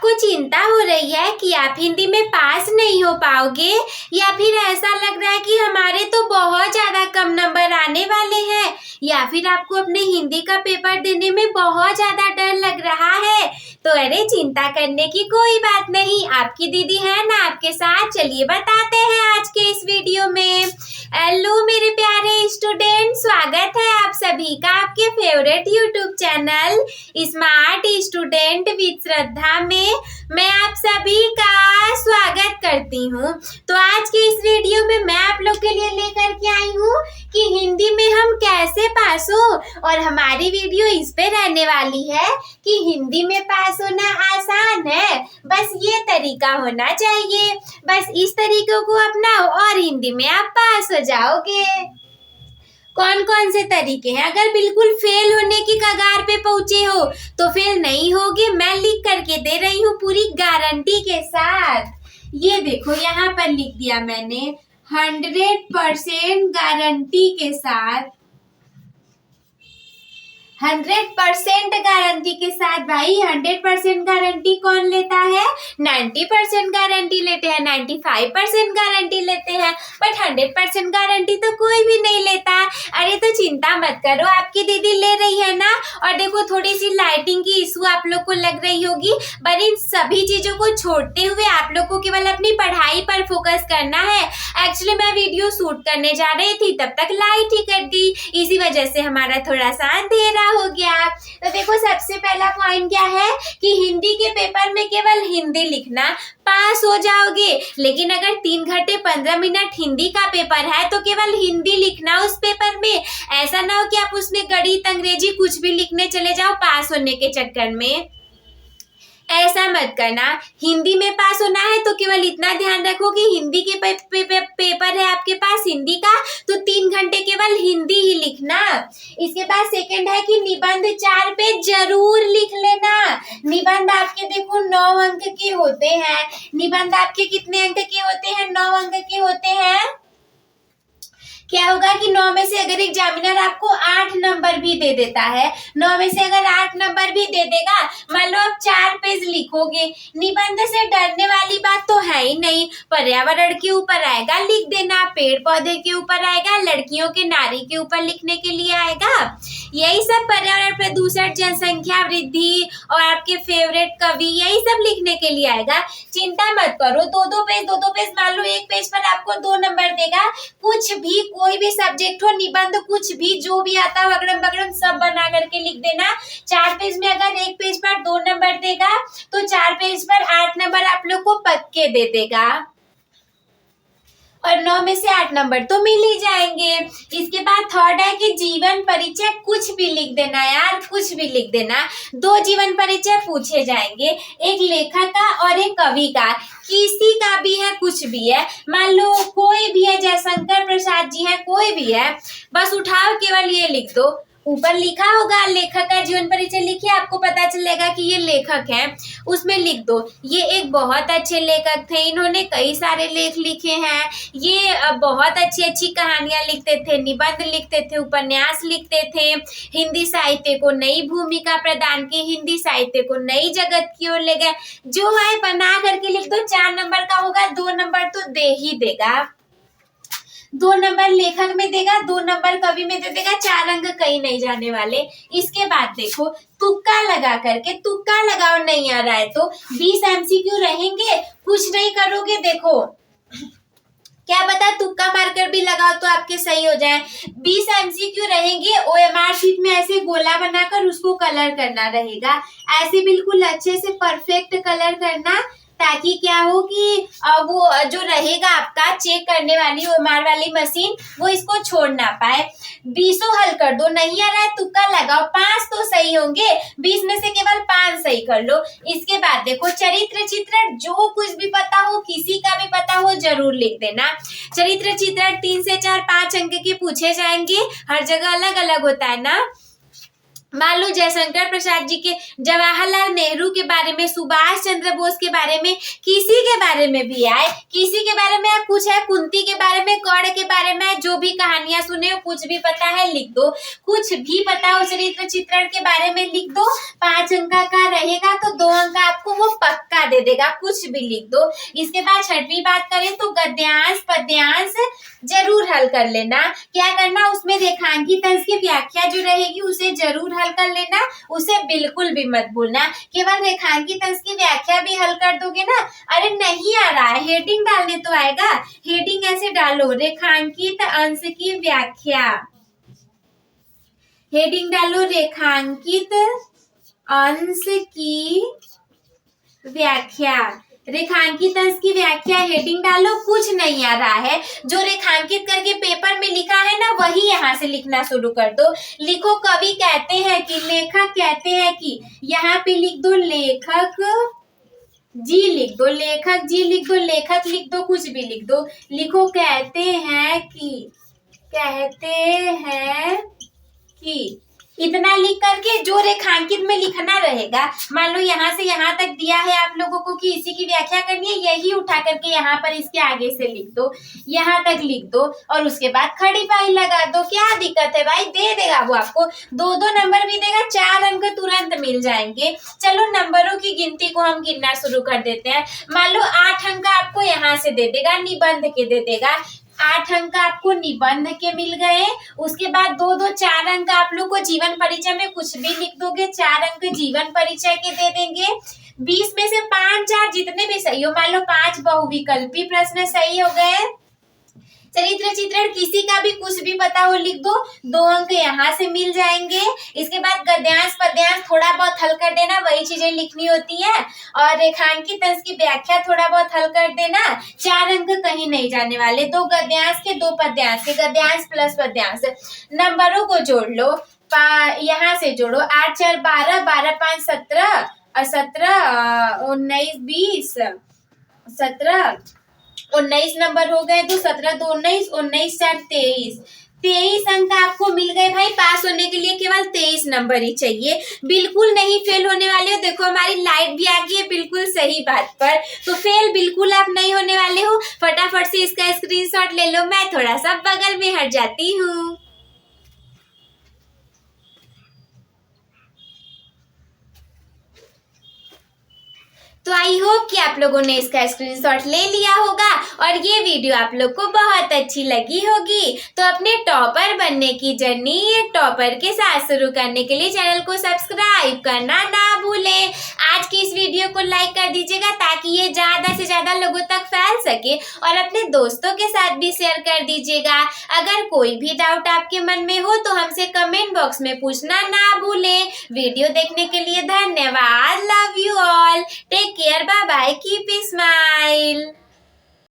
आपको चिंता हो रही है कि आप हिंदी में पास नहीं हो पाओगे, या फिर ऐसा लग रहा है कि हमारे तो बहुत ज़्यादा कम नंबर आने वाले हैं, या फिर आपको अपने हिंदी का पेपर देने में बहुत ज़्यादा डर लग रहा है, तो अरे चिंता करने की कोई बात नहीं। आपकी दीदी है ना आपके साथ। चलिए बताते हैं आज के इस वीडियो में। हेलो मेरे प्यारे स्टूडेंट, स्वागत है आप सभी का आपके favourite YouTube channel smart student with Shraddha में। मैं आप सभी का स्वागत करती हूँ। तो आज के इस वीडियो में मैं आप लोग के लिए लेकर के आई हूँ कि हिंदी में हम कैसे पास हो, और हमारी वीडियो इस पे रहने वाली है कि हिंदी में पास होना आसान है, बस ये तरीका होना चाहिए। बस इस तरीकों को अपनाओ और हिंदी में आप पास हो जाओगे। कौन कौन से तरीके हैं? अगर बिल्कुल फेल होने की कगार पे पहुंचे हो तो फेल नहीं होगे, मैं लिख करके दे रही हूँ पूरी गारंटी के साथ। ये देखो यहाँ पर लिख दिया मैंने 100% गारंटी के साथ। 100% गारंटी के साथ। भाई 100% गारंटी कौन लेता है? 90% गारंटी लेते हैं, 95% गारंटी लेते हैं, बट 100% गारंटी तो कोई भी नहीं लेता। अरे तो चिंता मत करो, आपकी दीदी ले रही है ना। और देखो थोड़ी सी लाइटिंग की इशू आप लोग को लग रही होगी, पर इन सभी चीजों को छोड़ते हुए आप लोग को केवल अपनी पढ़ाई पर फोकस करना है। एक्चुअली मैं वीडियो शूट करने जा रही थी, तब तक लाइट ही कट गई, इसी वजह से हमारा थोड़ा सा अंधेरा हो गया। तो देखो सबसे पहला पॉइंट क्या है कि हिंदी के पेपर में केवल हिंदी लिखना, पास हो जाओगे। लेकिन अगर 3 घंटे 15 मिनट हिंदी का पेपर है तो केवल हिंदी लिखना उस पेपर में। ऐसा ना हो कि आप उसमें गणित अंग्रेजी कुछ भी लिखने चले जाओ पास होने के चक्कर में। ऐसा मत करना। हिंदी में पास होना है तो केवल इतना ध्यान रखो कि हिंदी के पेपर है आपके पास हिंदी का, तो 3 घंटे केवल हिंदी ही लिखना। इसके बाद सेकंड है कि निबंध 4 पे जरूर लिख लेना। निबंध आपके देखो 9 अंक के होते हैं। निबंध आपके कितने अंक के होते हैं? 9 अंक के होते हैं। क्या होगा कि 9 में से अगर एग्जामिनर आपको 8 नंबर भी दे देता है, 9 में से अगर 8 नंबर भी दे देगा, मान लो आप 4 पेज लिखोगे, निबंध से डरने वाली बात तो है ही नहीं। पर्यावरण के ऊपर आएगा लिख देना, पेड़ पौधे के ऊपर आएगा, लड़कियों के नारी के ऊपर लिखने के लिए आएगा, यही सब पर्यावरण प्रदूषण, जनसंख्या वृद्धि और आपके फेवरेट कवि, यही सब लिखने के लिए आएगा। चिंता मत करो, दो पेज मान लो एक पेज पर आपको 2 नंबर देगा। कुछ भी कोई भी सब्जेक्ट हो, निबंध कुछ भी जो भी आता हो अगड़म बगड़म सब बना करके लिख देना। 4 पेज में अगर एक पेज पर 2 नंबर देगा तो 4 पेज पर 8 नंबर आप लोग को पक्के दे देगा, और 9 में से 8 नंबर तो मिल ही जाएंगे। इसके बाद थर्ड है कि जीवन परिचय कुछ भी लिख देना यार, कुछ भी लिख देना। 2 जीवन परिचय पूछे जाएंगे, एक लेखक का और एक कवि का। किसी का भी है, कुछ भी है, मान लो कोई भी है, जयशंकर प्रसाद जी है, कोई भी है, बस उठाओ केवल ये लिख दो। ऊपर लिखा होगा लेखक का जीवन परिचय, लिखिए, आपको पता चलेगा कि ये लेखक है, उसमें लिख दो ये एक बहुत अच्छे लेखक थे, इन्होंने कई सारे लेख लिखे हैं, ये बहुत अच्छी अच्छी कहानियां लिखते थे, निबंध लिखते थे, उपन्यास लिखते थे, हिंदी साहित्य को नई भूमिका प्रदान की, हिंदी साहित्य को नई जगत की ओर ले गए। जो है बना करके लिख दो। 4 नंबर का होगा, 2 नंबर तो दे ही देगा। 2 नंबर लेखक में देगा, 2 नंबर कवि में दे देगा, 4 अंक कहीं नहीं जाने वाले। इसके बाद देखो तुक्का लगा करके, तुक्का लगाओ, नहीं आ रहा है तो 20 MCQ रहेंगे, कुछ नहीं करोगे, देखो क्या पता तुक्का मारकर भी लगाओ तो आपके सही हो जाए। 20 MCQ रहेंगे, OMR शीट में ऐसे गोला बनाकर उसको कलर करना रहेगा, ऐसे बिल्कुल अच्छे से परफेक्ट कलर करना, ताकि क्या हो कि वो जो रहेगा आपका चेक करने वाली OMR वाली मशीन, वो इसको छोड़ ना पाए। 20 हल कर दो, नहीं आ रहा है तुक्का लगाओ, 5 तो सही होंगे, 20 में से केवल 5 सही कर लो। इसके बाद देखो चरित्र चित्रण, जो कुछ भी पता हो, किसी का भी पता हो, जरूर लिख देना। चरित्र चित्रण 3 से 4 5 अंक के पूछे जाएंगे, हर जगह अलग अलग होता है ना। मान लो जयशंकर प्रसाद जी के, जवाहरलाल नेहरू के बारे में, सुभाष चंद्र बोस के बारे में, किसी के बारे में भी आए, किसी के बारे में कुछ है, कुंती के बारे में, कर्ण के बारे में, जो भी कहानियां सुने हो, कुछ भी पता है लिख दो, कुछ भी पता हो चरित्र चित्रण के बारे में लिख दो। 5 अंक का रहेगा तो 2 अंक आपको वो पक्का दे देगा, कुछ भी लिख दो। इसके बाद छठवीं बात करें तो गद्यांश पद्यांश जरूर हल कर लेना। क्या करना, उसमें रेखांकित अंश की व्याख्या जो रहेगी उसे जरूर हल कर लेना, उसे बिल्कुल भी मत भूलना। केवल रेखांकित अंश की व्याख्या भी हल कर दोगे ना, अरे नहीं आ रहा है हेडिंग डालने तो आएगा, हेडिंग ऐसे डालो, रेखांकित अंश की व्याख्या, हेडिंग डालो रेखांकित अंश की व्याख्या, रेखांकित अंश की व्याख्या हेडिंग डालो। कुछ नहीं आ रहा है, जो रेखांकित करके पेपर में लिखा है ना वही यहाँ से लिखना शुरू कर दो। लिखो कवि कहते हैं कि, लेखक कहते हैं कि, यहाँ पे लिख दो लेखक जी लिख दो, लेखक जी लिख दो, लेखक लिख दो, कुछ भी लिख दो। लिखो कहते हैं कि, कहते हैं कि, इतना लिख करके जो रेखांकित में लिखना रहेगा, मान लो यहाँ से यहाँ तक दिया है आप लोगों को कि इसी की व्याख्या करनी है, यही उठा करके यहाँ पर इसके आगे से लिख दो, यहाँ तक लिख दो और उसके बाद खड़ी पाई लगा दो। क्या दिक्कत है भाई, दे देगा वो आपको, 2-2 नंबर भी देगा, 4 अंक तुरंत मिल जाएंगे। चलो नंबरों की गिनती को हम गिनना शुरू कर देते हैं। मान लो 8 अंक आपको यहाँ से दे देगा, निबंध के दे देगा, 8 अंक आपको निबंध के मिल गए। उसके बाद 2-2 4 अंक आप लोग को जीवन परिचय में कुछ भी लिख दोगे, 4 अंक जीवन परिचय के दे देंगे। 20 में से 5-4 जितने भी सही हो, मान लो 5 बहुविकल्पी प्रश्न सही हो गए। चरित्र चित्रण किसी का भी कुछ भी पता हो लिख दो, 2 अंक यहाँ से मिल जाएंगे। इसके बाद गद्यांश पद्यांश थोड़ा बहुत हल कर देना, वही चीजें लिखनी होती है। और रेखांकित अंश की व्याख्या थोड़ा बहुत हल कर देना, 4 अंक कहीं नहीं जाने वाले। 2 गद्यांश के 2 पद्यांश के, गद्यांश प्लस पद्यांश। नंबरों को जोड़ लो, यहाँ से जोड़ो, 8 4 12, 12 5 17 और 17 19 20 17 19 नंबर हो गए, तो 17 2 19, 19 4 23, 23 अंक आपको मिल गए भाई। पास होने के लिए केवल 23 नंबर ही चाहिए, बिल्कुल नहीं फेल होने वाले हो। देखो हमारी लाइट भी आ गई है बिल्कुल सही बात पर, तो फेल बिल्कुल आप नहीं होने वाले हो। फटाफट से इसका स्क्रीनशॉट ले लो, मैं थोड़ा सा बगल में हट जाती हूँ। तो आई होप कि आप लोगों ने इसका स्क्रीनशॉट ले लिया होगा और ये वीडियो आप लोग को बहुत अच्छी लगी होगी। तो अपने टॉपर बनने की जर्नी एक टॉपर के साथ शुरू करने के लिए चैनल को सब्सक्राइब करना ना भूलें। आज की इस वीडियो को लाइक कर दीजिएगा ताकि ये ज़्यादा से ज़्यादा लोगों तक फैल सके, और अपने दोस्तों के साथ भी शेयर कर दीजिएगा। अगर कोई भी डाउट आपके मन में हो तो हमसे कमेंट बॉक्स में पूछना ना भूलें। वीडियो देखने के लिए धन्यवाद। Love you all, take care, bye bye, keep smile.